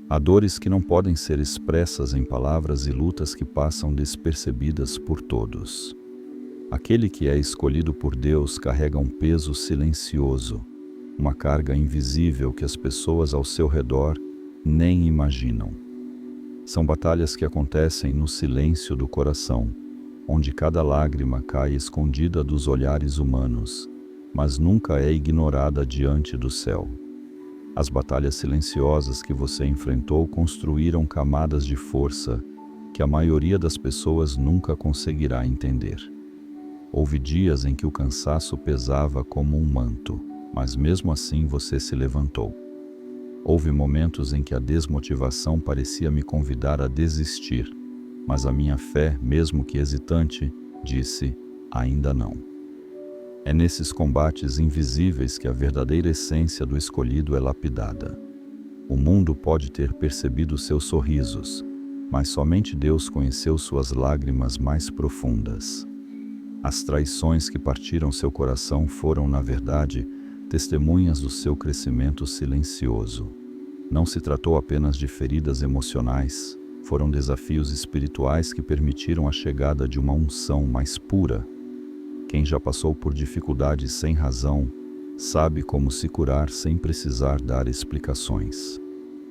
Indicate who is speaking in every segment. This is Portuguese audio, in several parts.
Speaker 1: Há dores que não podem ser expressas em palavras e lutas que passam despercebidas por todos. Aquele que é escolhido por Deus carrega um peso silencioso, uma carga invisível que as pessoas ao seu redor nem imaginam. São batalhas que acontecem no silêncio do coração, onde cada lágrima cai escondida dos olhares humanos, mas nunca é ignorada diante do céu. As batalhas silenciosas que você enfrentou construíram camadas de força que a maioria das pessoas nunca conseguirá entender. Houve dias em que o cansaço pesava como um manto, mas mesmo assim você se levantou. Houve momentos em que a desmotivação parecia me convidar a desistir, mas a minha fé, mesmo que hesitante, disse: ainda não. É nesses combates invisíveis que a verdadeira essência do escolhido é lapidada. O mundo pode ter percebido seus sorrisos, mas somente Deus conheceu suas lágrimas mais profundas. As traições que partiram seu coração foram, na verdade, testemunhas do seu crescimento silencioso. Não se tratou apenas de feridas emocionais, foram desafios espirituais que permitiram a chegada de uma unção mais pura. Quem já passou por dificuldades sem razão, sabe como se curar sem precisar dar explicações.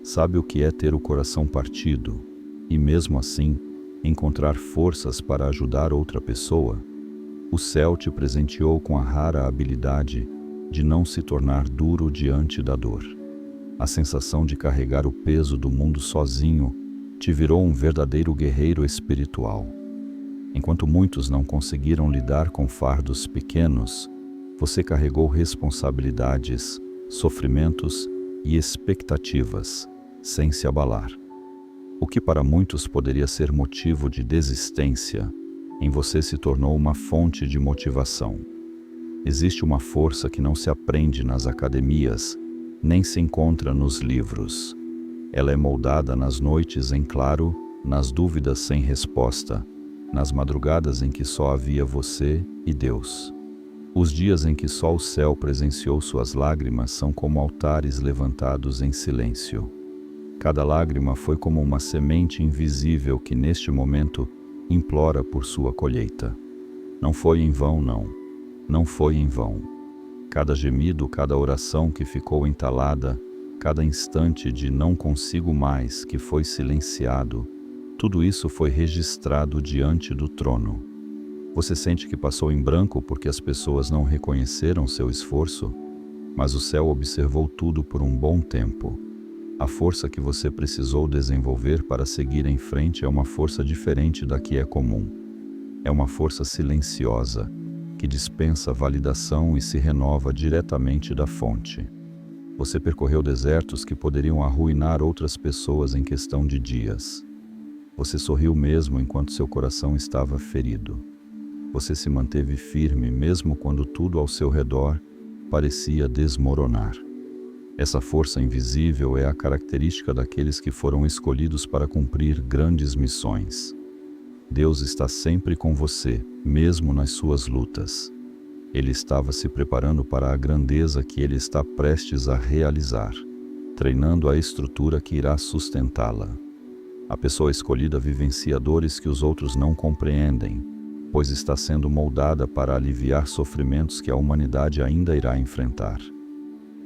Speaker 1: Sabe o que é ter o coração partido e, mesmo assim, encontrar forças para ajudar outra pessoa? O céu te presenteou com a rara habilidade de não se tornar duro diante da dor. A sensação de carregar o peso do mundo sozinho te virou um verdadeiro guerreiro espiritual. Enquanto muitos não conseguiram lidar com fardos pequenos, você carregou responsabilidades, sofrimentos e expectativas, sem se abalar. O que para muitos poderia ser motivo de desistência, em você se tornou uma fonte de motivação. Existe uma força que não se aprende nas academias, nem se encontra nos livros. Ela é moldada nas noites em claro, nas dúvidas sem resposta, nas madrugadas em que só havia você e Deus. Os dias em que só o céu presenciou suas lágrimas são como altares levantados em silêncio. Cada lágrima foi como uma semente invisível que neste momento implora por sua colheita. Não foi em vão, não. Não foi em vão. Cada gemido, cada oração que ficou entalada, cada instante de não consigo mais que foi silenciado, tudo isso foi registrado diante do trono. Você sente que passou em branco porque as pessoas não reconheceram seu esforço? Mas o céu observou tudo por um bom tempo. A força que você precisou desenvolver para seguir em frente é uma força diferente da que é comum. É uma força silenciosa, que dispensa validação e se renova diretamente da fonte. Você percorreu desertos que poderiam arruinar outras pessoas em questão de dias. Você sorriu mesmo enquanto seu coração estava ferido. Você se manteve firme mesmo quando tudo ao seu redor parecia desmoronar. Essa força invisível é a característica daqueles que foram escolhidos para cumprir grandes missões. Deus está sempre com você, mesmo nas suas lutas. Ele estava se preparando para a grandeza que ele está prestes a realizar, treinando a estrutura que irá sustentá-la. A pessoa escolhida vivencia dores que os outros não compreendem, pois está sendo moldada para aliviar sofrimentos que a humanidade ainda irá enfrentar.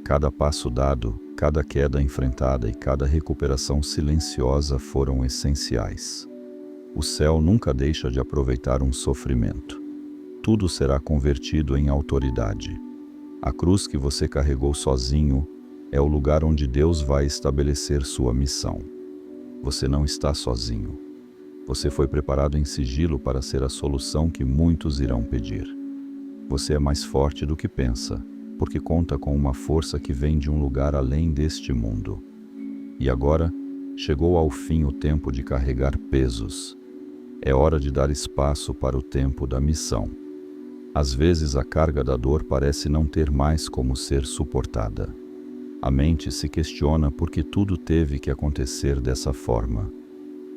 Speaker 1: Cada passo dado, cada queda enfrentada e cada recuperação silenciosa foram essenciais. O céu nunca deixa de aproveitar um sofrimento. Tudo será convertido em autoridade. A cruz que você carregou sozinho é o lugar onde Deus vai estabelecer sua missão. Você não está sozinho. Você foi preparado em sigilo para ser a solução que muitos irão pedir. Você é mais forte do que pensa, porque conta com uma força que vem de um lugar além deste mundo. E agora, chegou ao fim o tempo de carregar pesos. É hora de dar espaço para o tempo da missão. Às vezes a carga da dor parece não ter mais como ser suportada. A mente se questiona por que tudo teve que acontecer dessa forma.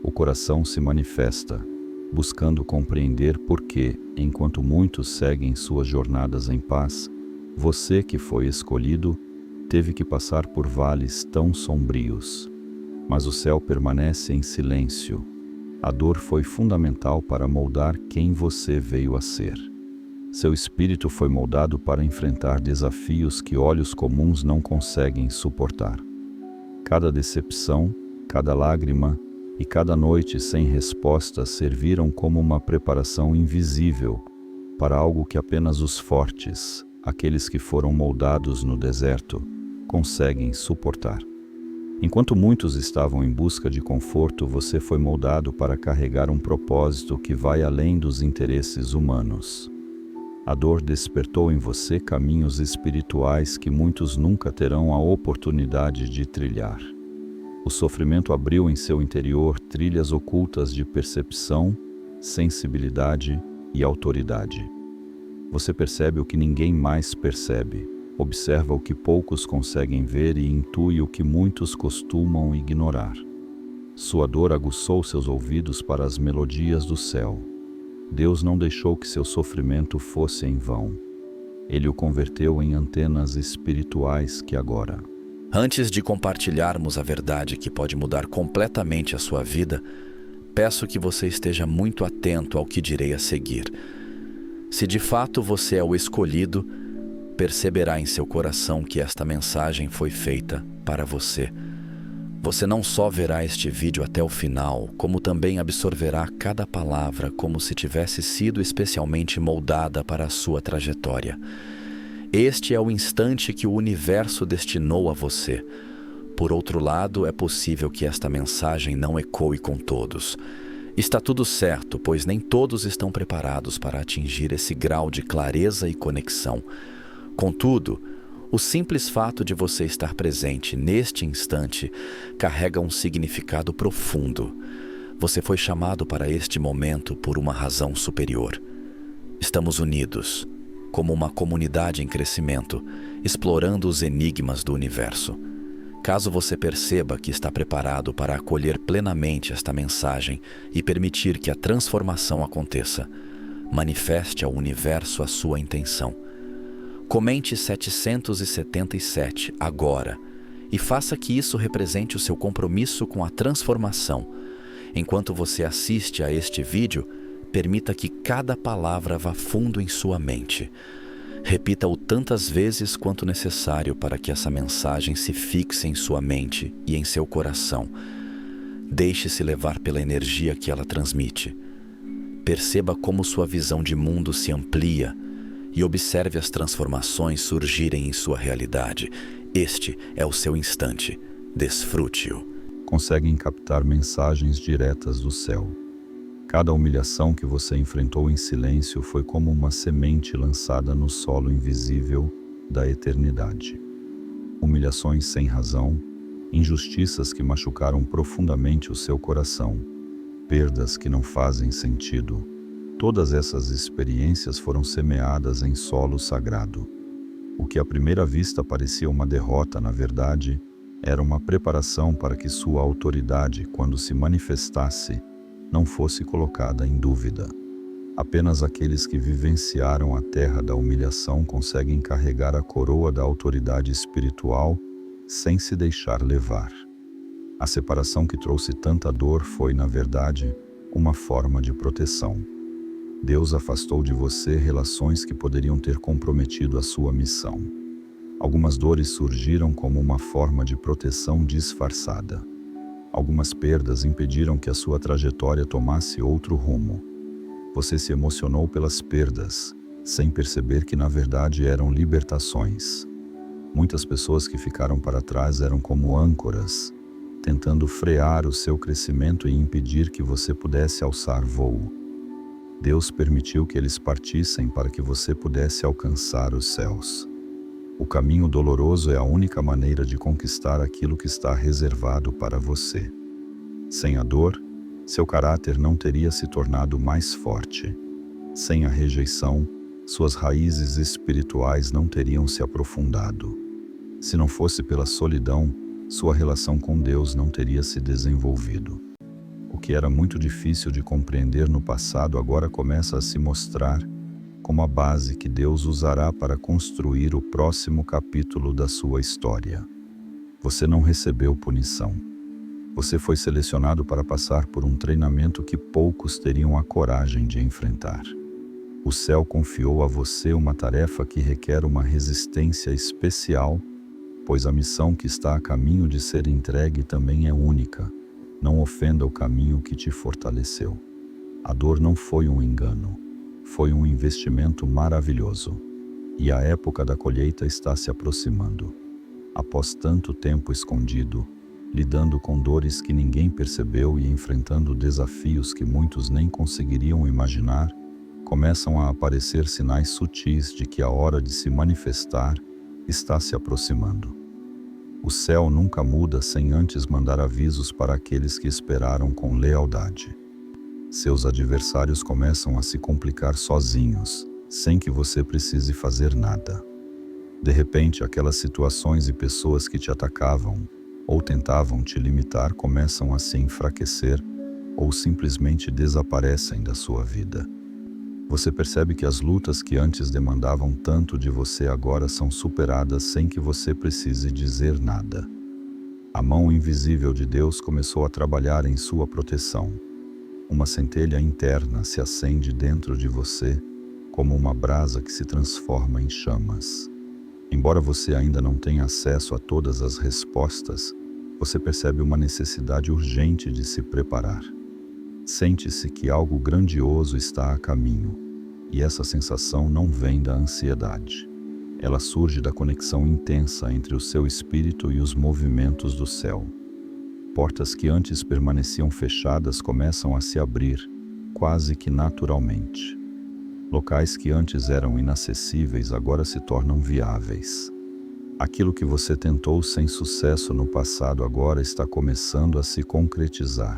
Speaker 1: O coração se manifesta, buscando compreender por que, enquanto muitos seguem suas jornadas em paz, você que foi escolhido teve que passar por vales tão sombrios. mas o céu permanece em silêncio. A dor foi fundamental para moldar quem você veio a ser. Seu espírito foi moldado para enfrentar desafios que olhos comuns não conseguem suportar. Cada decepção, cada lágrima e cada noite sem resposta serviram como uma preparação invisível para algo que apenas os fortes, aqueles que foram moldados no deserto, conseguem suportar. Enquanto muitos estavam em busca de conforto, você foi moldado para carregar um propósito que vai além dos interesses humanos. A dor despertou em você caminhos espirituais que muitos nunca terão a oportunidade de trilhar. O sofrimento abriu em seu interior trilhas ocultas de percepção, sensibilidade e autoridade. Você percebe o que ninguém mais percebe, observa o que poucos conseguem ver e intui o que muitos costumam ignorar. Sua dor aguçou seus ouvidos para as melodias do céu. Deus não deixou que seu sofrimento fosse em vão. Ele o converteu em antenas espirituais que agora...
Speaker 2: Antes de compartilharmos a verdade que pode mudar completamente a sua vida, peço que você esteja muito atento ao que direi a seguir. Se de fato você é o escolhido, perceberá em seu coração que esta mensagem foi feita para você. Você não só verá este vídeo até o final, como também absorverá cada palavra como se tivesse sido especialmente moldada para a sua trajetória. Este é o instante que o universo destinou a você. Por outro lado, é possível que esta mensagem não ecoe com todos. Está tudo certo, pois nem todos estão preparados para atingir esse grau de clareza e conexão. Contudo, o simples fato de você estar presente neste instante carrega um significado profundo. Você foi chamado para este momento por uma razão superior. Estamos unidos, como uma comunidade em crescimento, explorando os enigmas do universo. Caso você perceba que está preparado para acolher plenamente esta mensagem e permitir que a transformação aconteça, manifeste ao universo a sua intenção. Comente 777 agora e faça que isso represente o seu compromisso com a transformação. Enquanto você assiste a este vídeo, permita que cada palavra vá fundo em sua mente. Repita-o tantas vezes quanto necessário para que essa mensagem se fixe em sua mente e em seu coração. Deixe-se levar pela energia que ela transmite. Perceba como sua visão de mundo se amplia e observe as transformações surgirem em sua realidade. Este é o seu instante. Desfrute-o.
Speaker 1: Conseguem captar mensagens diretas do céu. Cada humilhação que você enfrentou em silêncio foi como uma semente lançada no solo invisível da eternidade. Humilhações sem razão, injustiças que machucaram profundamente o seu coração, perdas que não fazem sentido. Todas essas experiências foram semeadas em solo sagrado. O que à primeira vista parecia uma derrota, na verdade, era uma preparação para que sua autoridade, quando se manifestasse, não fosse colocada em dúvida. Apenas aqueles que vivenciaram a terra da humilhação conseguem carregar a coroa da autoridade espiritual sem se deixar levar. A separação que trouxe tanta dor foi, na verdade, uma forma de proteção. Deus afastou de você relações que poderiam ter comprometido a sua missão. Algumas dores surgiram como uma forma de proteção disfarçada. Algumas perdas impediram que a sua trajetória tomasse outro rumo. Você se emocionou pelas perdas, sem perceber que na verdade eram libertações. Muitas pessoas que ficaram para trás eram como âncoras, tentando frear o seu crescimento e impedir que você pudesse alçar voo. Deus permitiu que eles partissem para que você pudesse alcançar os céus. O caminho doloroso é a única maneira de conquistar aquilo que está reservado para você. Sem a dor, seu caráter não teria se tornado mais forte. Sem a rejeição, suas raízes espirituais não teriam se aprofundado. Se não fosse pela solidão, sua relação com Deus não teria se desenvolvido. O que era muito difícil de compreender no passado agora começa a se mostrar como a base que Deus usará para construir o próximo capítulo da sua história. Você não recebeu punição. Você foi selecionado para passar por um treinamento que poucos teriam a coragem de enfrentar. O céu confiou a você uma tarefa que requer uma resistência especial, pois a missão que está a caminho de ser entregue também é única. Não ofenda o caminho que te fortaleceu. A dor não foi um engano, foi um investimento maravilhoso. E a época da colheita está se aproximando. Após tanto tempo escondido, lidando com dores que ninguém percebeu e enfrentando desafios que muitos nem conseguiriam imaginar, começam a aparecer sinais sutis de que a hora de se manifestar está se aproximando. O céu nunca muda sem antes mandar avisos para aqueles que esperaram com lealdade. Seus adversários começam a se complicar sozinhos, sem que você precise fazer nada. De repente, aquelas situações e pessoas que te atacavam ou tentavam te limitar começam a se enfraquecer ou simplesmente desaparecem da sua vida. Você percebe que as lutas que antes demandavam tanto de você agora são superadas sem que você precise dizer nada. A mão invisível de Deus começou a trabalhar em sua proteção. Uma centelha interna se acende dentro de você, como uma brasa que se transforma em chamas. Embora você ainda não tenha acesso a todas as respostas, você percebe uma necessidade urgente de se preparar. Sente-se que algo grandioso está a caminho, e essa sensação não vem da ansiedade. Ela surge da conexão intensa entre o seu espírito e os movimentos do céu. Portas que antes permaneciam fechadas começam a se abrir, quase que naturalmente. Locais que antes eram inacessíveis agora se tornam viáveis. Aquilo que você tentou sem sucesso no passado agora está começando a se concretizar,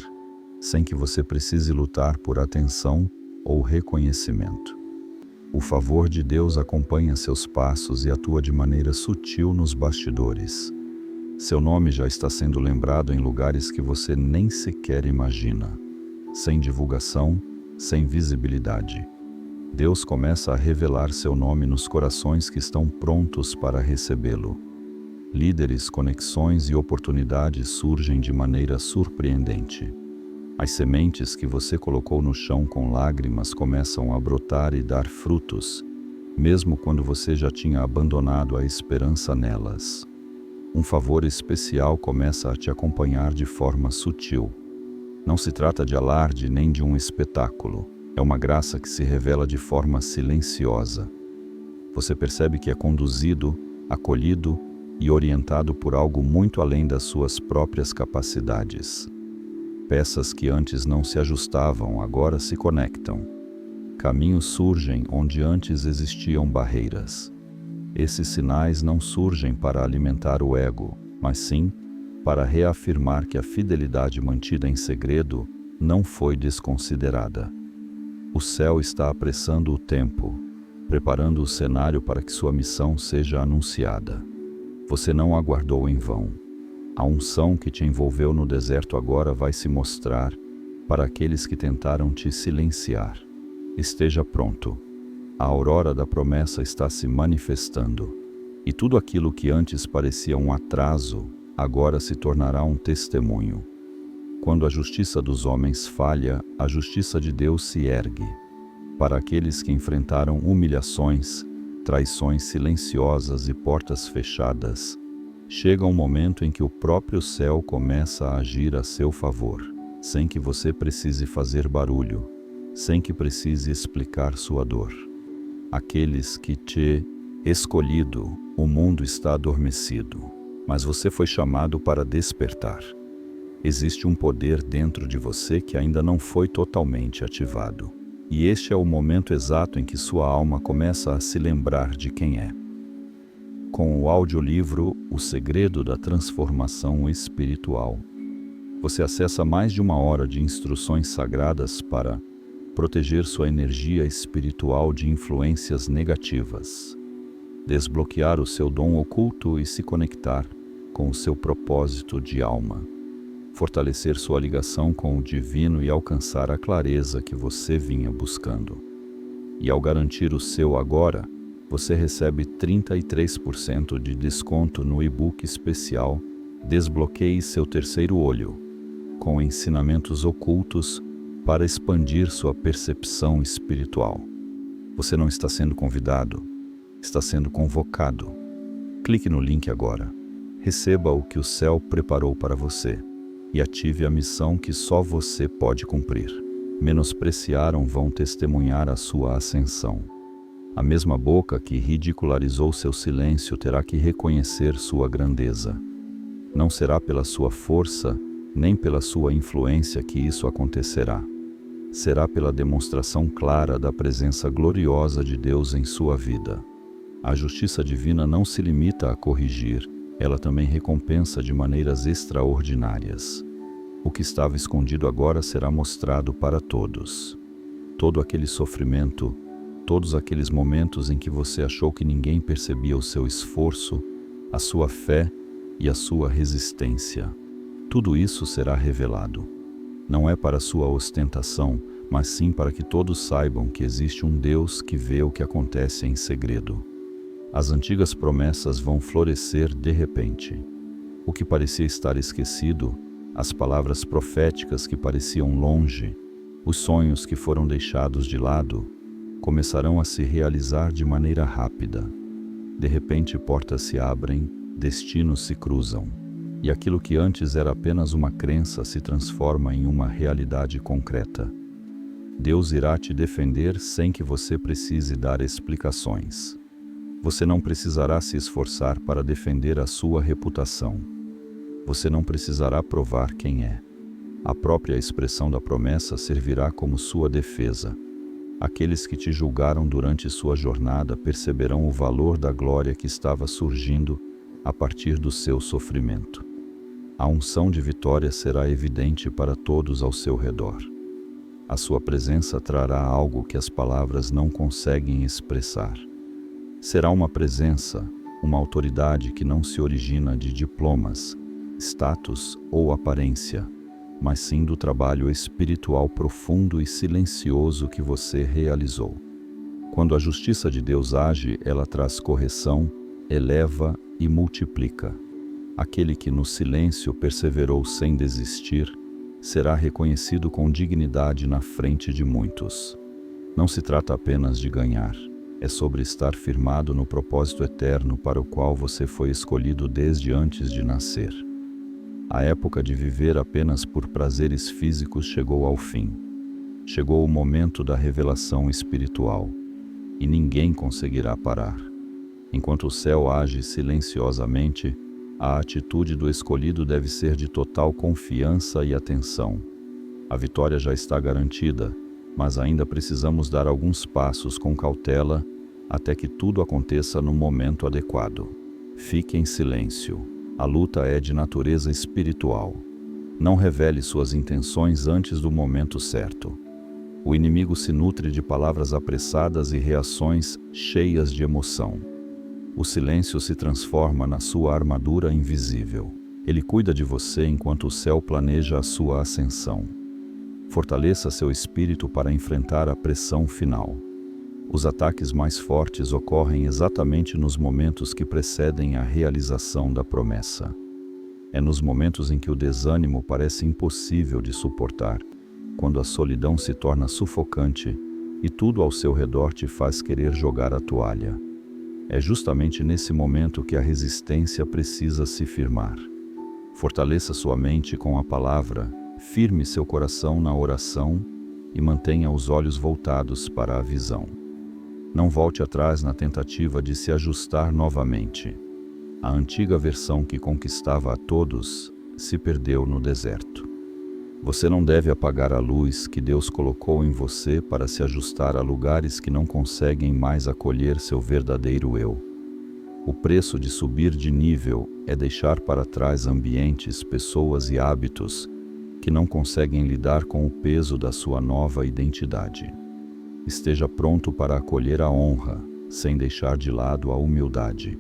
Speaker 1: sem que você precise lutar por atenção ou reconhecimento. O favor de Deus acompanha seus passos e atua de maneira sutil nos bastidores. Seu nome já está sendo lembrado em lugares que você nem sequer imagina. Sem divulgação, sem visibilidade. Deus começa a revelar seu nome nos corações que estão prontos para recebê-lo. Líderes, conexões e oportunidades surgem de maneira surpreendente. As sementes que você colocou no chão com lágrimas começam a brotar e dar frutos, mesmo quando você já tinha abandonado a esperança nelas. Um favor especial começa a te acompanhar de forma sutil. Não se trata de alarde nem de um espetáculo. É uma graça que se revela de forma silenciosa. Você percebe que é conduzido, acolhido e orientado por algo muito além das suas próprias capacidades. Peças que antes não se ajustavam agora se conectam. Caminhos surgem onde antes existiam barreiras. Esses sinais não surgem para alimentar o ego, mas sim para reafirmar que a fidelidade mantida em segredo não foi desconsiderada. O céu está apressando o tempo, preparando o cenário para que sua missão seja anunciada. Você não aguardou em vão. A unção que te envolveu no deserto agora vai se mostrar para aqueles que tentaram te silenciar. Esteja pronto. A aurora da promessa está se manifestando, e tudo aquilo que antes parecia um atraso, agora se tornará um testemunho. Quando a justiça dos homens falha, a justiça de Deus se ergue. Para aqueles que enfrentaram humilhações, traições silenciosas e portas fechadas, chega um momento em que o próprio céu começa a agir a seu favor, sem que você precise fazer barulho, sem que precise explicar sua dor. Aqueles que te escolhido, o mundo está adormecido, mas você foi chamado para despertar. Existe um poder dentro de você que ainda não foi totalmente ativado. E este é o momento exato em que sua alma começa a se lembrar de quem é. Com o audiolivro O Segredo da Transformação Espiritual, você acessa mais de 1 hora de instruções sagradas para proteger sua energia espiritual de influências negativas, desbloquear o seu dom oculto e se conectar com o seu propósito de alma, fortalecer sua ligação com o divino e alcançar a clareza que você vinha buscando. E ao garantir o seu agora, você recebe 33% de desconto no e-book especial Desbloqueie seu terceiro olho, com ensinamentos ocultos para expandir sua percepção espiritual. Você não está sendo convidado, está sendo convocado. Clique no link agora. Receba o que o céu preparou para você e ative a missão que só você pode cumprir. Menospreciaram vão testemunhar a sua ascensão. A mesma boca que ridicularizou seu silêncio terá que reconhecer sua grandeza. Não será pela sua força, nem pela sua influência que isso acontecerá. Será pela demonstração clara da presença gloriosa de Deus em sua vida. A justiça divina não se limita a corrigir, ela também recompensa de maneiras extraordinárias. O que estava escondido agora será mostrado para todos. Todo aquele sofrimento, todos aqueles momentos em que você achou que ninguém percebia o seu esforço, a sua fé e a sua resistência. Tudo isso será revelado. Não é para sua ostentação, mas sim para que todos saibam que existe um Deus que vê o que acontece em segredo. As antigas promessas vão florescer de repente. O que parecia estar esquecido, as palavras proféticas que pareciam longe, os sonhos que foram deixados de lado, começarão a se realizar de maneira rápida. De repente, portas se abrem, destinos se cruzam, e aquilo que antes era apenas uma crença se transforma em uma realidade concreta. Deus irá te defender sem que você precise dar explicações. Você não precisará se esforçar para defender a sua reputação. Você não precisará provar quem é. A própria expressão da promessa servirá como sua defesa. Aqueles que te julgaram durante sua jornada perceberão o valor da glória que estava surgindo a partir do seu sofrimento. A unção de vitória será evidente para todos ao seu redor. A sua presença trará algo que as palavras não conseguem expressar. Será uma presença, uma autoridade que não se origina de diplomas, status ou aparência, mas sim do trabalho espiritual profundo e silencioso que você realizou. Quando a justiça de Deus age, ela traz correção, eleva e multiplica. Aquele que no silêncio perseverou sem desistir, será reconhecido com dignidade na frente de muitos. Não se trata apenas de ganhar. É sobre estar firmado no propósito eterno para o qual você foi escolhido desde antes de nascer. A época de viver apenas por prazeres físicos chegou ao fim. Chegou o momento da revelação espiritual, e ninguém conseguirá parar. Enquanto o céu age silenciosamente, a atitude do escolhido deve ser de total confiança e atenção. A vitória já está garantida, mas ainda precisamos dar alguns passos com cautela até que tudo aconteça no momento adequado. Fique em silêncio. A luta é de natureza espiritual. Não revele suas intenções antes do momento certo. O inimigo se nutre de palavras apressadas e reações cheias de emoção. O silêncio se transforma na sua armadura invisível. Ele cuida de você enquanto o céu planeja a sua ascensão. Fortaleça seu espírito para enfrentar a pressão final. Os ataques mais fortes ocorrem exatamente nos momentos que precedem a realização da promessa. É nos momentos em que o desânimo parece impossível de suportar, quando a solidão se torna sufocante e tudo ao seu redor te faz querer jogar a toalha. É justamente nesse momento que a resistência precisa se firmar. Fortaleça sua mente com a palavra, firme seu coração na oração e mantenha os olhos voltados para a visão. Não volte atrás na tentativa de se ajustar novamente. A antiga versão que conquistava a todos se perdeu no deserto. Você não deve apagar a luz que Deus colocou em você para se ajustar a lugares que não conseguem mais acolher seu verdadeiro eu. O preço de subir de nível é deixar para trás ambientes, pessoas e hábitos que não conseguem lidar com o peso da sua nova identidade. Esteja pronto para acolher a honra, sem deixar de lado a humildade.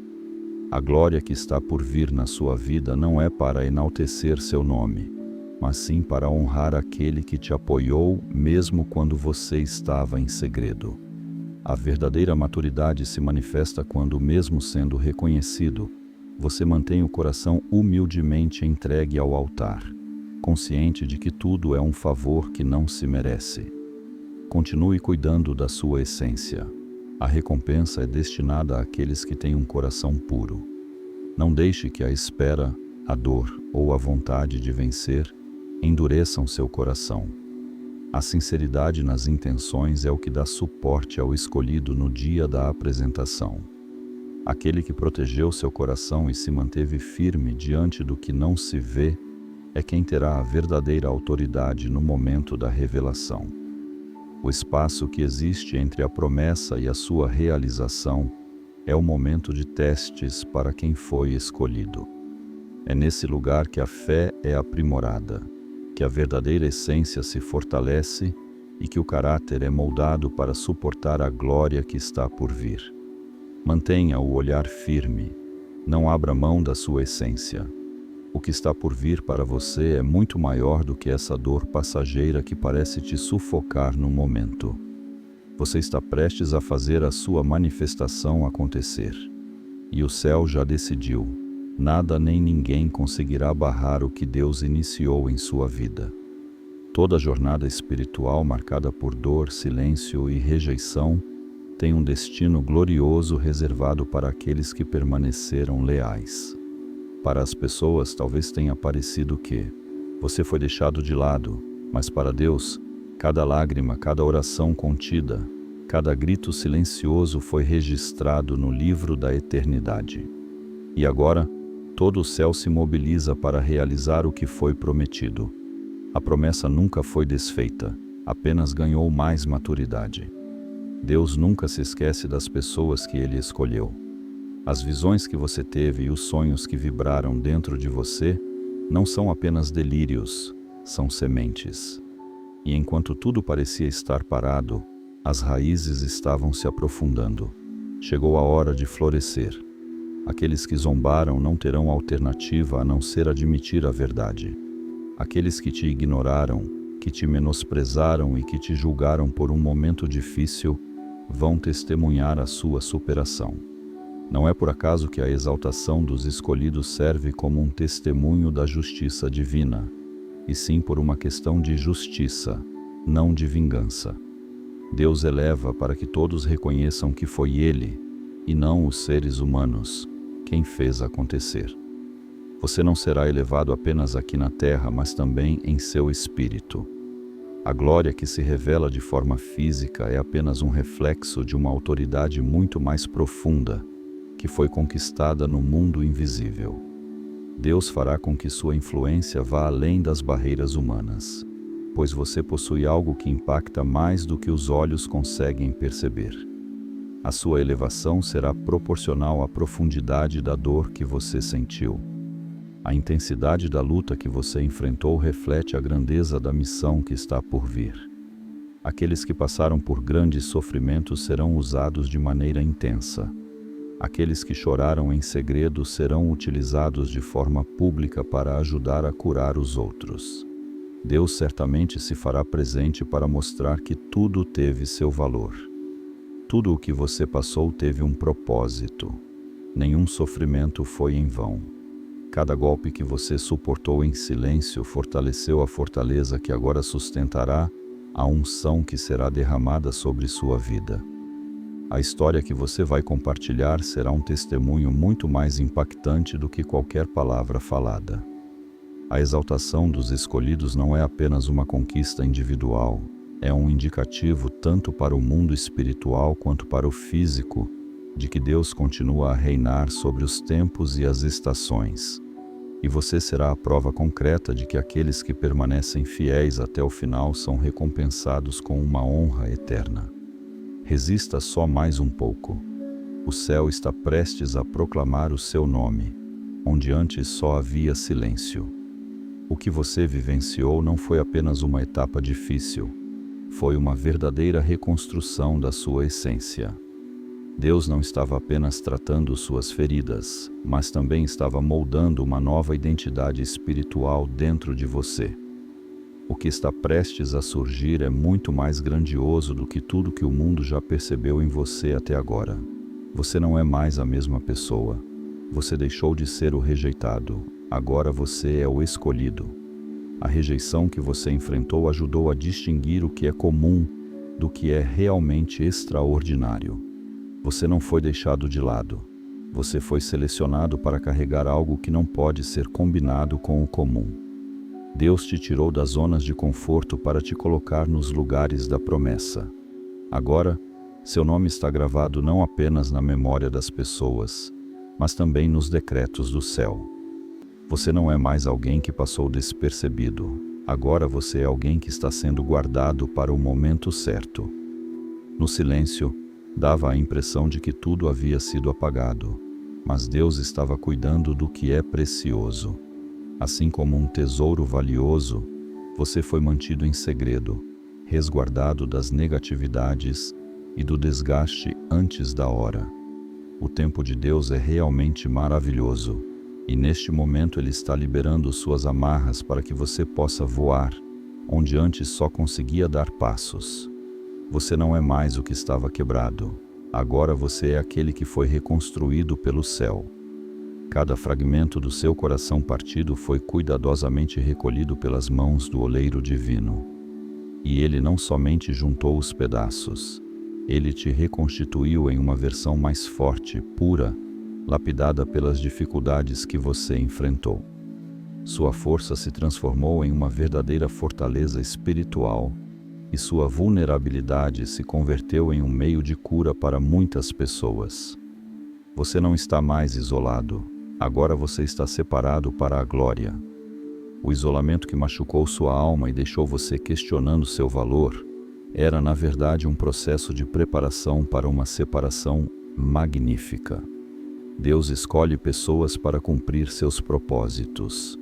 Speaker 1: A glória que está por vir na sua vida não é para enaltecer seu nome, mas sim para honrar aquele que te apoiou mesmo quando você estava em segredo. A verdadeira maturidade se manifesta quando, mesmo sendo reconhecido, você mantém o coração humildemente entregue ao altar. consciente de que tudo é um favor que não se merece. Continue cuidando da sua essência. A recompensa é destinada àqueles que têm um coração puro. Não deixe que a espera, a dor ou a vontade de vencer endureçam seu coração. A sinceridade nas intenções é o que dá suporte ao escolhido no dia da apresentação. Aquele que protegeu seu coração e se manteve firme diante do que não se vê é quem terá a verdadeira autoridade no momento da revelação. O espaço que existe entre a promessa e a sua realização é o momento de testes para quem foi escolhido. É nesse lugar que a fé é aprimorada, que a verdadeira essência se fortalece e que o caráter é moldado para suportar a glória que está por vir. Mantenha o olhar firme, não abra mão da sua essência. O que está por vir para você é muito maior do que essa dor passageira que parece te sufocar no momento. Você está prestes a fazer a sua manifestação acontecer. E o céu já decidiu. Nada nem ninguém conseguirá barrar o que Deus iniciou em sua vida. Toda jornada espiritual marcada por dor, silêncio e rejeição tem um destino glorioso reservado para aqueles que permaneceram leais. Para as pessoas talvez tenha parecido que você foi deixado de lado, mas para Deus, cada lágrima, cada oração contida, cada grito silencioso foi registrado no livro da eternidade. E agora, todo o céu se mobiliza para realizar o que foi prometido. A promessa nunca foi desfeita, apenas ganhou mais maturidade. Deus nunca se esquece das pessoas que Ele escolheu. As visões que você teve e os sonhos que vibraram dentro de você não são apenas delírios, são sementes. E enquanto tudo parecia estar parado, as raízes estavam se aprofundando. Chegou a hora de florescer. Aqueles que zombaram não terão alternativa a não ser admitir a verdade. Aqueles que te ignoraram, que te menosprezaram e que te julgaram por um momento difícil, vão testemunhar a sua superação. Não é por acaso que a exaltação dos escolhidos serve como um testemunho da justiça divina, e sim por uma questão de justiça, não de vingança. Deus eleva para que todos reconheçam que foi Ele, e não os seres humanos, quem fez acontecer. Você não será elevado apenas aqui na terra, mas também em seu espírito. A glória que se revela de forma física é apenas um reflexo de uma autoridade muito mais profunda, que foi conquistada no mundo invisível. Deus fará com que sua influência vá além das barreiras humanas, pois você possui algo que impacta mais do que os olhos conseguem perceber. A sua elevação será proporcional à profundidade da dor que você sentiu. A intensidade da luta que você enfrentou reflete a grandeza da missão que está por vir. Aqueles que passaram por grandes sofrimentos serão usados de maneira intensa. Aqueles que choraram em segredo serão utilizados de forma pública para ajudar a curar os outros. Deus certamente se fará presente para mostrar que tudo teve seu valor. Tudo o que você passou teve um propósito. Nenhum sofrimento foi em vão. Cada golpe que você suportou em silêncio fortaleceu a fortaleza que agora sustentará a unção que será derramada sobre sua vida. A história que você vai compartilhar será um testemunho muito mais impactante do que qualquer palavra falada. A exaltação dos escolhidos não é apenas uma conquista individual, é um indicativo tanto para o mundo espiritual quanto para o físico de que Deus continua a reinar sobre os tempos e as estações. E você será a prova concreta de que aqueles que permanecem fiéis até o final são recompensados com uma honra eterna. Resista só mais um pouco. O céu está prestes a proclamar o seu nome, onde antes só havia silêncio. O que você vivenciou não foi apenas uma etapa difícil, foi uma verdadeira reconstrução da sua essência. Deus não estava apenas tratando suas feridas, mas também estava moldando uma nova identidade espiritual dentro de você. O que está prestes a surgir é muito mais grandioso do que tudo que o mundo já percebeu em você até agora. Você não é mais a mesma pessoa. Você deixou de ser o rejeitado. Agora você é o escolhido. A rejeição que você enfrentou ajudou a distinguir o que é comum do que é realmente extraordinário. Você não foi deixado de lado. Você foi selecionado para carregar algo que não pode ser combinado com o comum. Deus te tirou das zonas de conforto para te colocar nos lugares da promessa. Agora, seu nome está gravado não apenas na memória das pessoas, mas também nos decretos do céu. Você não é mais alguém que passou despercebido. Agora você é alguém que está sendo guardado para o momento certo. No silêncio, dava a impressão de que tudo havia sido apagado, mas Deus estava cuidando do que é precioso. Assim como um tesouro valioso, você foi mantido em segredo, resguardado das negatividades e do desgaste antes da hora. O tempo de Deus é realmente maravilhoso, e neste momento Ele está liberando suas amarras para que você possa voar, onde antes só conseguia dar passos. Você não é mais o que estava quebrado. Agora você é aquele que foi reconstruído pelo céu. Cada fragmento do seu coração partido foi cuidadosamente recolhido pelas mãos do oleiro divino. E Ele não somente juntou os pedaços, Ele te reconstituiu em uma versão mais forte, pura, lapidada pelas dificuldades que você enfrentou. Sua força se transformou em uma verdadeira fortaleza espiritual, e sua vulnerabilidade se converteu em um meio de cura para muitas pessoas. Você não está mais isolado, agora você está separado para a glória. O isolamento que machucou sua alma e deixou você questionando seu valor era, na verdade, um processo de preparação para uma separação magnífica. Deus escolhe pessoas para cumprir seus propósitos.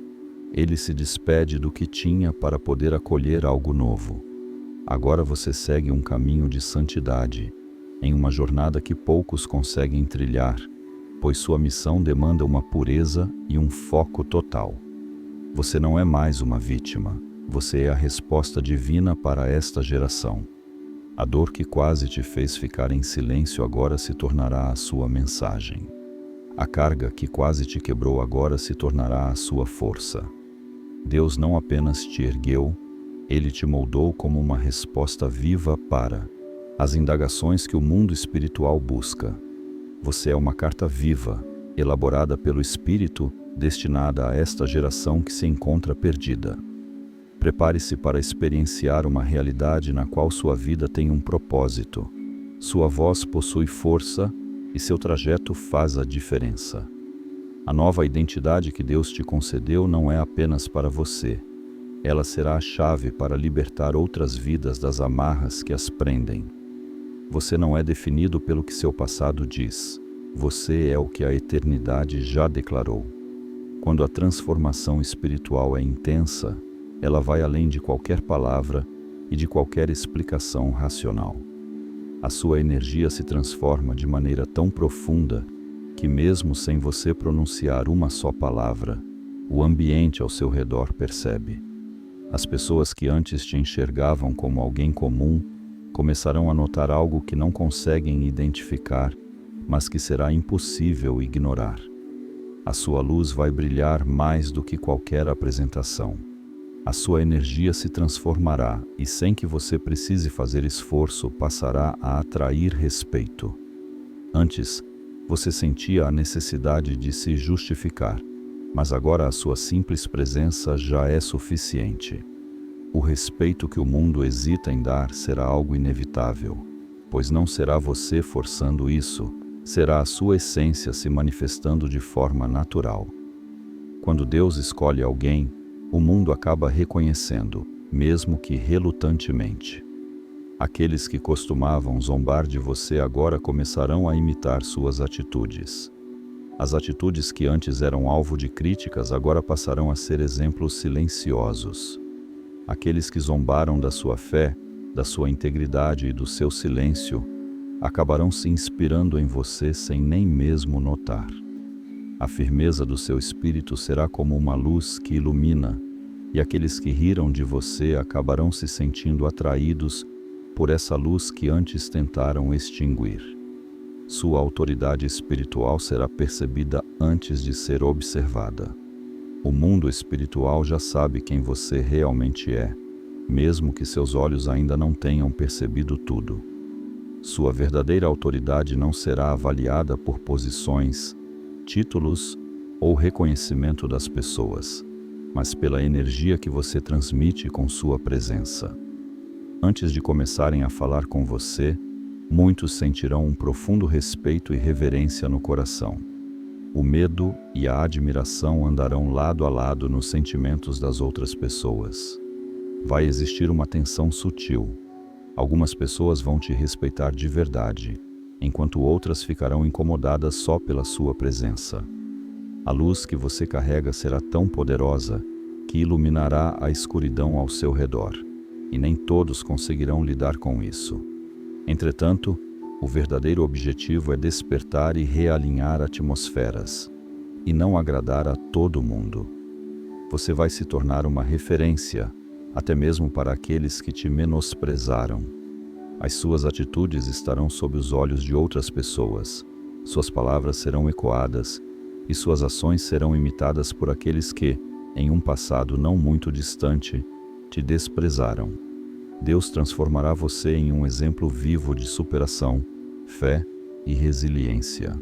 Speaker 1: Ele se despede do que tinha para poder acolher algo novo. Agora você segue um caminho de santidade, em uma jornada que poucos conseguem trilhar, pois sua missão demanda uma pureza e um foco total. Você não é mais uma vítima, você é a resposta divina para esta geração. A dor que quase te fez ficar em silêncio agora se tornará a sua mensagem. A carga que quase te quebrou agora se tornará a sua força. Deus não apenas te ergueu, Ele te moldou como uma resposta viva para as indagações que o mundo espiritual busca. Você é uma carta viva, elaborada pelo Espírito, destinada a esta geração que se encontra perdida. Prepare-se para experienciar uma realidade na qual sua vida tem um propósito. Sua voz possui força e seu trajeto faz a diferença. A nova identidade que Deus te concedeu não é apenas para você. Ela será a chave para libertar outras vidas das amarras que as prendem. Você não é definido pelo que seu passado diz. Você é o que a eternidade já declarou. Quando a transformação espiritual é intensa, ela vai além de qualquer palavra e de qualquer explicação racional. A sua energia se transforma de maneira tão profunda que, mesmo sem você pronunciar uma só palavra, o ambiente ao seu redor percebe. As pessoas que antes te enxergavam como alguém comum começarão a notar algo que não conseguem identificar, mas que será impossível ignorar. A sua luz vai brilhar mais do que qualquer apresentação. A sua energia se transformará e, sem que você precise fazer esforço, passará a atrair respeito. Antes, você sentia a necessidade de se justificar, mas agora a sua simples presença já é suficiente. O respeito que o mundo hesita em dar será algo inevitável, pois não será você forçando isso, será a sua essência se manifestando de forma natural. Quando Deus escolhe alguém, o mundo acaba reconhecendo, mesmo que relutantemente. Aqueles que costumavam zombar de você agora começarão a imitar suas atitudes. As atitudes que antes eram alvo de críticas agora passarão a ser exemplos silenciosos. Aqueles que zombaram da sua fé, da sua integridade e do seu silêncio, acabarão se inspirando em você sem nem mesmo notar. A firmeza do seu espírito será como uma luz que ilumina, e aqueles que riram de você acabarão se sentindo atraídos por essa luz que antes tentaram extinguir. Sua autoridade espiritual será percebida antes de ser observada. O mundo espiritual já sabe quem você realmente é, mesmo que seus olhos ainda não tenham percebido tudo. Sua verdadeira autoridade não será avaliada por posições, títulos ou reconhecimento das pessoas, mas pela energia que você transmite com sua presença. Antes de começarem a falar com você, muitos sentirão um profundo respeito e reverência no coração. O medo e a admiração andarão lado a lado nos sentimentos das outras pessoas. Vai existir uma tensão sutil. Algumas pessoas vão te respeitar de verdade, enquanto outras ficarão incomodadas só pela sua presença. A luz que você carrega será tão poderosa que iluminará a escuridão ao seu redor, e nem todos conseguirão lidar com isso. Entretanto, o verdadeiro objetivo é despertar e realinhar atmosferas, e não agradar a todo mundo. Você vai se tornar uma referência, até mesmo para aqueles que te menosprezaram. As suas atitudes estarão sob os olhos de outras pessoas, suas palavras serão ecoadas, e suas ações serão imitadas por aqueles que, em um passado não muito distante, te desprezaram. Deus transformará você em um exemplo vivo de superação, fé e resiliência,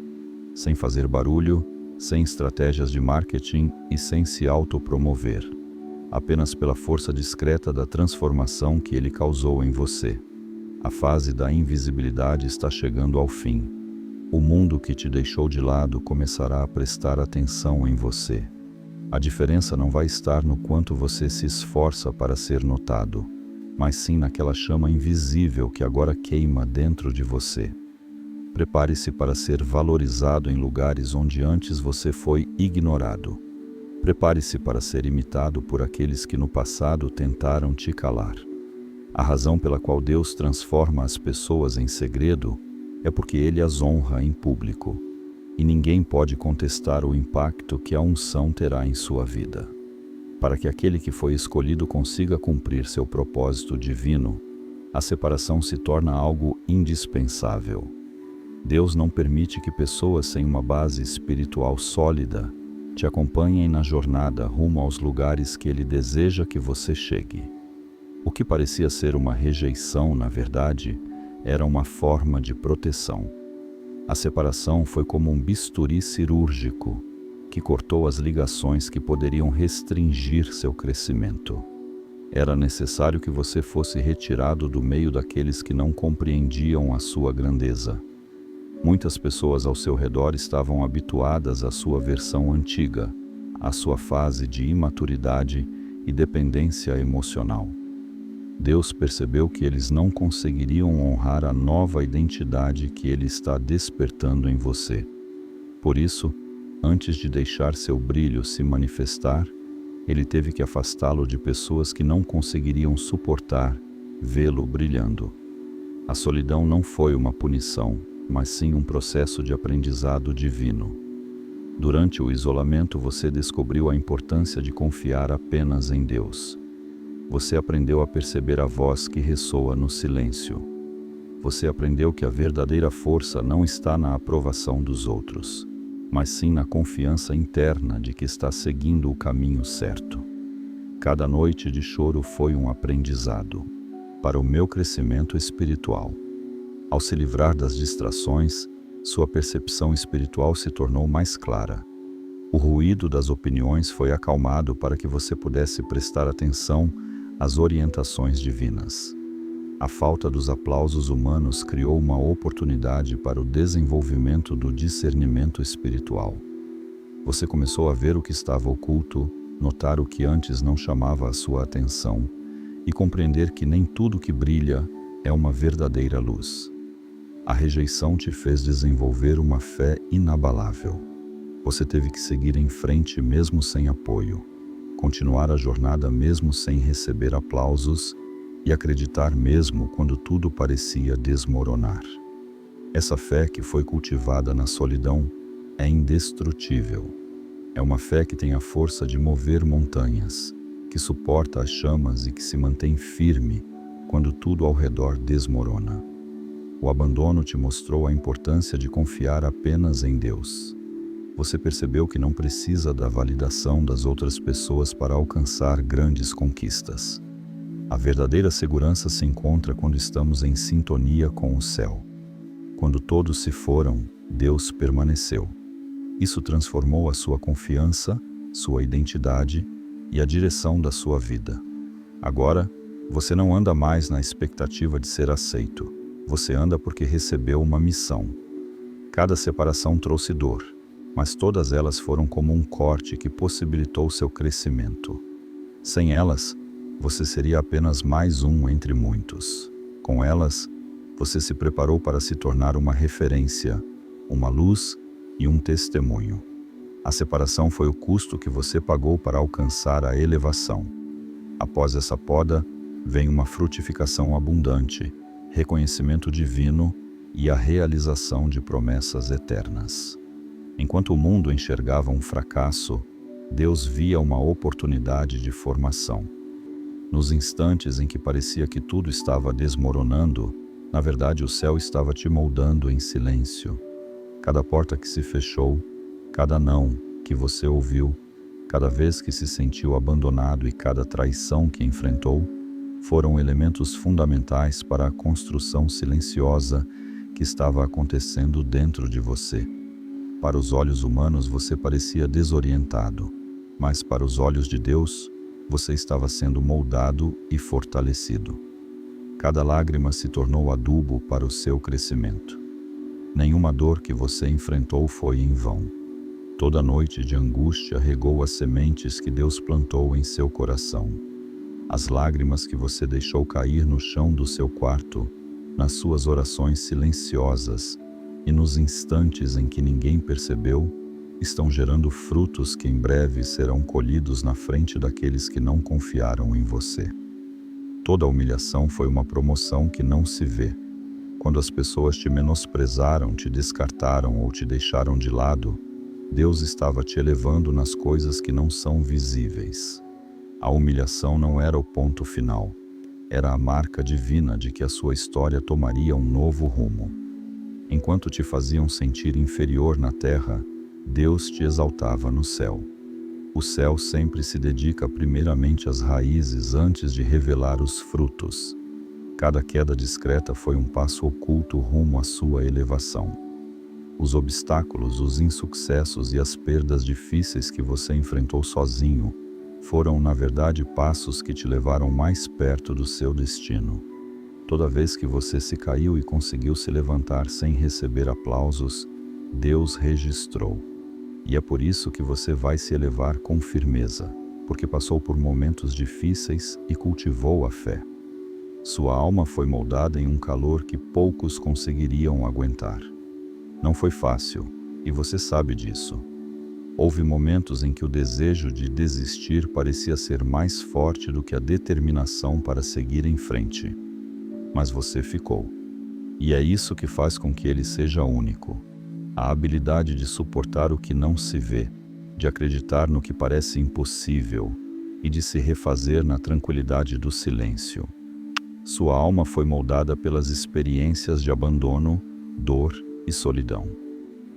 Speaker 1: sem fazer barulho, sem estratégias de marketing e sem se autopromover, apenas pela força discreta da transformação que Ele causou em você. A fase da invisibilidade está chegando ao fim. O mundo que te deixou de lado começará a prestar atenção em você. A diferença não vai estar no quanto você se esforça para ser notado, mas sim naquela chama invisível que agora queima dentro de você. Prepare-se para ser valorizado em lugares onde antes você foi ignorado. Prepare-se para ser imitado por aqueles que no passado tentaram te calar. A razão pela qual Deus transforma as pessoas em segredo é porque Ele as honra em público, e ninguém pode contestar o impacto que a unção terá em sua vida. Para que aquele que foi escolhido consiga cumprir seu propósito divino, a separação se torna algo indispensável. Deus não permite que pessoas sem uma base espiritual sólida te acompanhem na jornada rumo aos lugares que Ele deseja que você chegue. O que parecia ser uma rejeição, na verdade, era uma forma de proteção. A separação foi como um bisturi cirúrgico que cortou as ligações que poderiam restringir seu crescimento. Era necessário que você fosse retirado do meio daqueles que não compreendiam a sua grandeza. Muitas pessoas ao seu redor estavam habituadas à sua versão antiga, à sua fase de imaturidade e dependência emocional. Deus percebeu que eles não conseguiriam honrar a nova identidade que Ele está despertando em você. Por isso, antes de deixar seu brilho se manifestar, Ele teve que afastá-lo de pessoas que não conseguiriam suportar vê-lo brilhando. A solidão não foi uma punição, mas sim um processo de aprendizado divino. Durante o isolamento, você descobriu a importância de confiar apenas em Deus. Você aprendeu a perceber a voz que ressoa no silêncio. Você aprendeu que a verdadeira força não está na aprovação dos outros, mas sim na confiança interna de que está seguindo o caminho certo. Cada noite de choro foi um aprendizado para o meu crescimento espiritual. Ao se livrar das distrações, sua percepção espiritual se tornou mais clara. O ruído das opiniões foi acalmado para que você pudesse prestar atenção às orientações divinas. A falta dos aplausos humanos criou uma oportunidade para o desenvolvimento do discernimento espiritual. Você começou a ver o que estava oculto, notar o que antes não chamava a sua atenção e compreender que nem tudo que brilha é uma verdadeira luz. A rejeição te fez desenvolver uma fé inabalável. Você teve que seguir em frente mesmo sem apoio, continuar a jornada mesmo sem receber aplausos e acreditar mesmo quando tudo parecia desmoronar. Essa fé que foi cultivada na solidão é indestrutível. É uma fé que tem a força de mover montanhas, que suporta as chamas e que se mantém firme quando tudo ao redor desmorona. O abandono te mostrou a importância de confiar apenas em Deus. Você percebeu que não precisa da validação das outras pessoas para alcançar grandes conquistas. A verdadeira segurança se encontra quando estamos em sintonia com o céu. Quando todos se foram, Deus permaneceu. Isso transformou a sua confiança, sua identidade e a direção da sua vida. Agora, você não anda mais na expectativa de ser aceito. Você anda porque recebeu uma missão. Cada separação trouxe dor, mas todas elas foram como um corte que possibilitou seu crescimento. Sem elas, você seria apenas mais um entre muitos. Com elas, você se preparou para se tornar uma referência, uma luz e um testemunho. A separação foi o custo que você pagou para alcançar a elevação. Após essa poda, vem uma frutificação abundante, reconhecimento divino e a realização de promessas eternas. Enquanto o mundo enxergava um fracasso, Deus via uma oportunidade de formação. Nos instantes em que parecia que tudo estava desmoronando, na verdade o céu estava te moldando em silêncio. Cada porta que se fechou, cada não que você ouviu, cada vez que se sentiu abandonado e cada traição que enfrentou, foram elementos fundamentais para a construção silenciosa que estava acontecendo dentro de você. Para os olhos humanos você parecia desorientado, mas para os olhos de Deus, você estava sendo moldado e fortalecido. Cada lágrima se tornou adubo para o seu crescimento. Nenhuma dor que você enfrentou foi em vão. Toda noite de angústia regou as sementes que Deus plantou em seu coração. As lágrimas que você deixou cair no chão do seu quarto, nas suas orações silenciosas e nos instantes em que ninguém percebeu, estão gerando frutos que em breve serão colhidos na frente daqueles que não confiaram em você. Toda humilhação foi uma promoção que não se vê. Quando as pessoas te menosprezaram, te descartaram ou te deixaram de lado, Deus estava te elevando nas coisas que não são visíveis. A humilhação não era o ponto final, era a marca divina de que a sua história tomaria um novo rumo. Enquanto te faziam sentir inferior na terra, Deus te exaltava no céu. O céu sempre se dedica primeiramente às raízes antes de revelar os frutos. Cada queda discreta foi um passo oculto rumo à sua elevação. Os obstáculos, os insucessos e as perdas difíceis que você enfrentou sozinho foram, na verdade, passos que te levaram mais perto do seu destino. Toda vez que você se caiu e conseguiu se levantar sem receber aplausos, Deus registrou. E é por isso que você vai se elevar com firmeza, porque passou por momentos difíceis e cultivou a fé. Sua alma foi moldada em um calor que poucos conseguiriam aguentar. Não foi fácil, e você sabe disso. Houve momentos em que o desejo de desistir parecia ser mais forte do que a determinação para seguir em frente. Mas você ficou. E é isso que faz com que ele seja único. A habilidade de suportar o que não se vê, de acreditar no que parece impossível e de se refazer na tranquilidade do silêncio. Sua alma foi moldada pelas experiências de abandono, dor e solidão.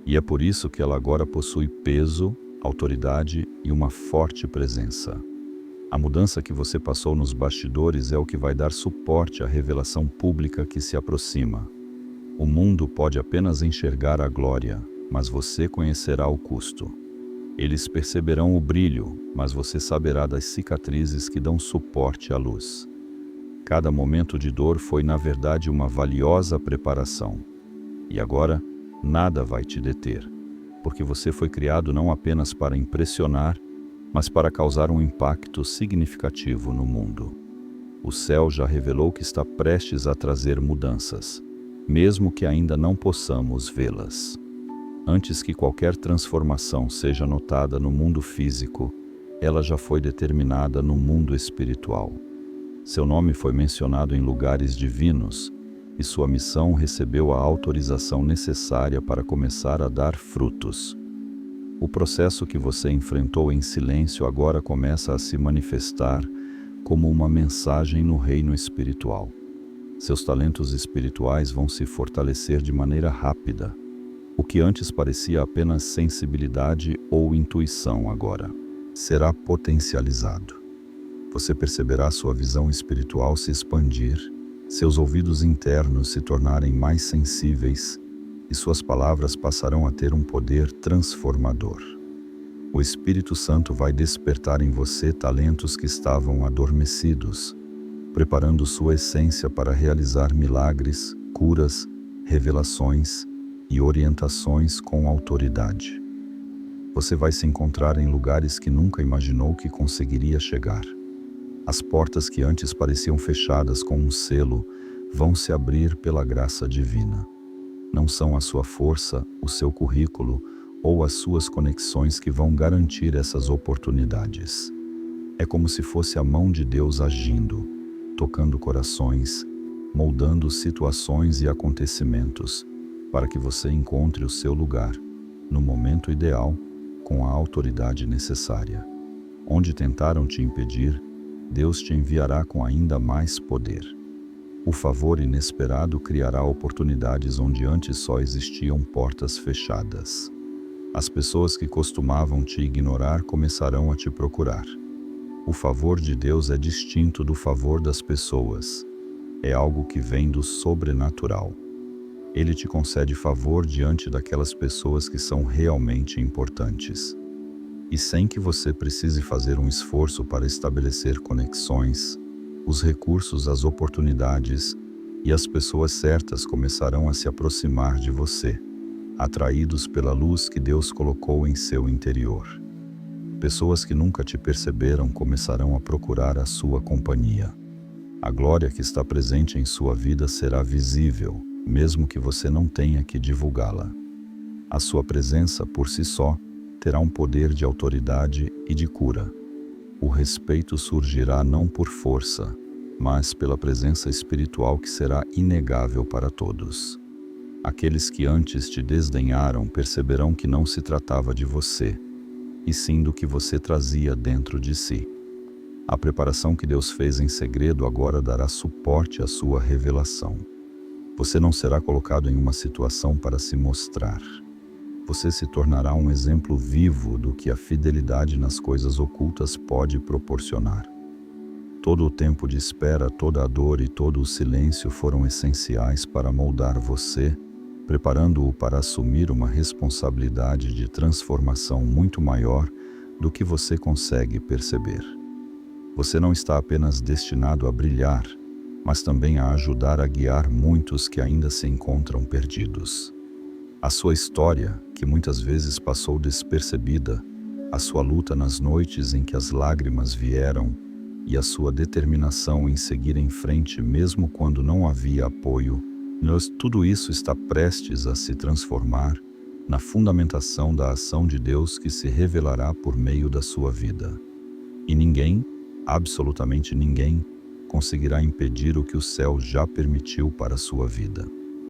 Speaker 1: E é por isso que ela agora possui peso, autoridade e uma forte presença. A mudança que você passou nos bastidores é o que vai dar suporte à revelação pública que se aproxima. O mundo pode apenas enxergar a glória, mas você conhecerá o custo. Eles perceberão o brilho, mas você saberá das cicatrizes que dão suporte à luz. Cada momento de dor foi, na verdade, uma valiosa preparação. E agora, nada vai te deter, porque você foi criado não apenas para impressionar, mas para causar um impacto significativo no mundo. O céu já revelou que está prestes a trazer mudanças, mesmo que ainda não possamos vê-las. Antes que qualquer transformação seja notada no mundo físico, ela já foi determinada no mundo espiritual. Seu nome foi mencionado em lugares divinos, e sua missão recebeu a autorização necessária para começar a dar frutos. O processo que você enfrentou em silêncio agora começa a se manifestar como uma mensagem no reino espiritual. Seus talentos espirituais vão se fortalecer de maneira rápida. O que antes parecia apenas sensibilidade ou intuição agora será potencializado. Você perceberá sua visão espiritual se expandir, seus ouvidos internos se tornarem mais sensíveis e suas palavras passarão a ter um poder transformador. O Espírito Santo vai despertar em você talentos que estavam adormecidos, preparando sua essência para realizar milagres, curas, revelações e orientações com autoridade. Você vai se encontrar em lugares que nunca imaginou que conseguiria chegar. As portas que antes pareciam fechadas com um selo vão se abrir pela graça divina. Não são a sua força, o seu currículo ou as suas conexões que vão garantir essas oportunidades. É como se fosse a mão de Deus agindo, tocando corações, moldando situações e acontecimentos, para que você encontre o seu lugar, no momento ideal, com a autoridade necessária. Onde tentaram te impedir, Deus te enviará com ainda mais poder. O favor inesperado criará oportunidades onde antes só existiam portas fechadas. As pessoas que costumavam te ignorar começarão a te procurar. O favor de Deus é distinto do favor das pessoas. É algo que vem do sobrenatural. Ele te concede favor diante daquelas pessoas que são realmente importantes. E sem que você precise fazer um esforço para estabelecer conexões, os recursos, as oportunidades e as pessoas certas começarão a se aproximar de você, atraídos pela luz que Deus colocou em seu interior. Pessoas que nunca te perceberam começarão a procurar a sua companhia. A glória que está presente em sua vida será visível, mesmo que você não tenha que divulgá-la. A sua presença, por si só, terá um poder de autoridade e de cura. O respeito surgirá não por força, mas pela presença espiritual que será inegável para todos. Aqueles que antes te desdenharam perceberão que não se tratava de você, e sim do que você trazia dentro de si. A preparação que Deus fez em segredo agora dará suporte à sua revelação. Você não será colocado em uma situação para se mostrar. Você se tornará um exemplo vivo do que a fidelidade nas coisas ocultas pode proporcionar. Todo o tempo de espera, toda a dor e todo o silêncio foram essenciais para moldar você, preparando-o para assumir uma responsabilidade de transformação muito maior do que você consegue perceber. Você não está apenas destinado a brilhar, mas também a ajudar a guiar muitos que ainda se encontram perdidos. A sua história, que muitas vezes passou despercebida, a sua luta nas noites em que as lágrimas vieram e a sua determinação em seguir em frente mesmo quando não havia apoio, tudo isso está prestes a se transformar na fundamentação da ação de Deus que se revelará por meio da sua vida. E ninguém, absolutamente ninguém, conseguirá impedir o que o céu já permitiu para a sua vida.